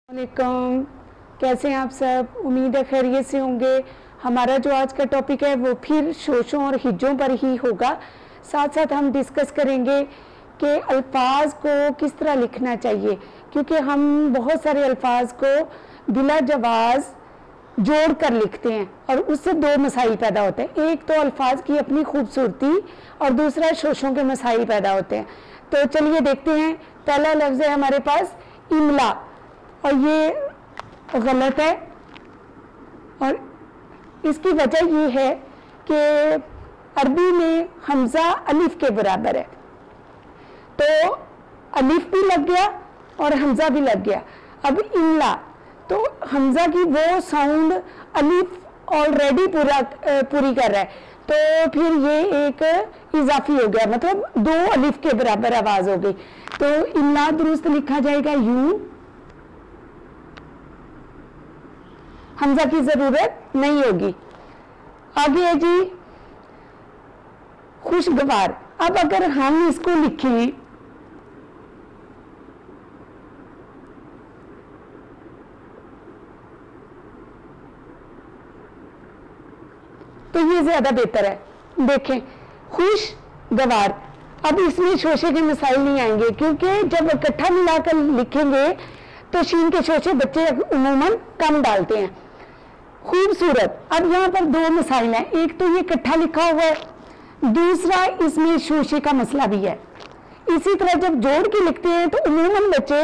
वालेकुम, कैसे हैं आप सब। उम्मीद है खैरियत से होंगे। हमारा जो आज का टॉपिक है वो फिर शोशों और हिज्जों पर ही होगा। साथ साथ हम डिस्कस करेंगे कि अल्फाज को किस तरह लिखना चाहिए, क्योंकि हम बहुत सारे अल्फाज को बिला जवाज़ जोड़ कर लिखते हैं और उससे दो मसाइल पैदा होते हैं। एक तो अल्फाज की अपनी खूबसूरती और दूसरा शोशों के मसाइल पैदा होते हैं। तो चलिए देखते हैं। पहला लफ्ज़ है हमारे पास इमला, और ये गलत है और इसकी वजह ये है कि अरबी में हमज़ा अलिफ के बराबर है, तो अलिफ भी लग गया और हमज़ा भी लग गया। अब इमला, तो हमज़ा की वो साउंड अलिफ ऑलरेडी पूरी कर रहा है, तो फिर ये एक इजाफी हो गया, मतलब दो अलिफ के बराबर आवाज़ हो गई। तो इमला दुरुस्त लिखा जाएगा यूं, हमजा की जरूरत नहीं होगी। आगे है जी खुशगवार। अब अगर हम इसको लिखें तो ये ज्यादा बेहतर है। देखें खुशगवार, अब इसमें शोशे के मसाइल नहीं आएंगे, क्योंकि जब इकट्ठा मिलाकर लिखेंगे तो शीन के शोशे बच्चे उमूमन कम डालते हैं। खूबसूरत, अब यहाँ पर दो मसाइल हैं। एक तो ये इकट्ठा लिखा हुआ है, दूसरा इसमें शोशे का मसला भी है। इसी तरह जब जोड़ के लिखते हैं तो उमूमन बच्चे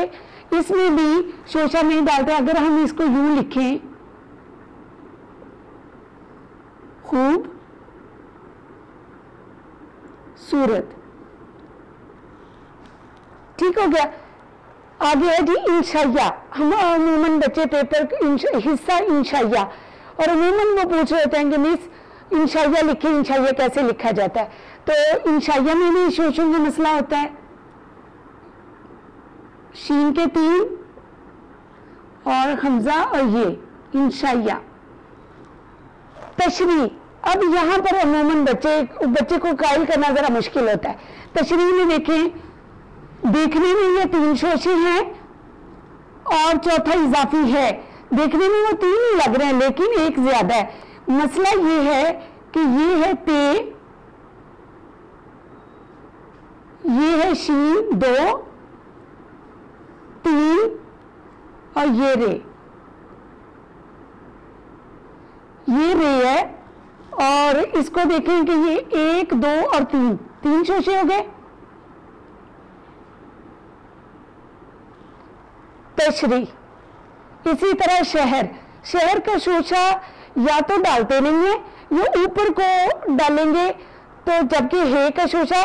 इसमें भी शोशा नहीं डालते। अगर हम इसको यूं लिखें खूब सूरत, ठीक हो गया। आगे है जी इंशाइया। हम अमूमन बच्चे पेपर हिस्सा इंशाइया, और अमूमन वो पूछ रहे होते हैं कि मिस इंशाइया लिखे, इंशाइया कैसे लिखा जाता है। तो इंशाइया में भी शोशों का मसला होता है। शीन के तीन और हमजा और ये इंशाइया। तशरीह, अब यहाँ पर अमूमन बच्चे को कायल करना जरा मुश्किल होता है। तशरीह में देखें, देखने में ये तीन शोशे हैं और चौथा इजाफी है। देखने में वो तीन ही लग रहे हैं लेकिन एक ज्यादा है। मसला ये है कि ये है ते, ये है शीन दो, तीन और ये रे है, और इसको देखें कि ये एक दो और तीन शोशे हो गए। तशरीह, इसी तरह शहर का शोशा या तो डालते नहीं है या ऊपर को डालेंगे, तो जबकि हे का शोशा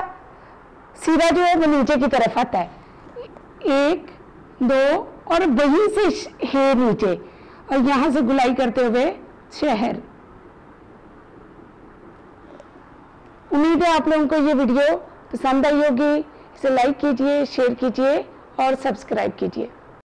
सीधा जो है वो नीचे की तरफ आता है। एक दो और वहीं से हे नीचे, और यहां से गुलाई करते हुए शहर। उम्मीद है आप लोगों को ये वीडियो पसंद आई होगी। इसे लाइक कीजिए, शेयर कीजिए और सब्सक्राइब कीजिए।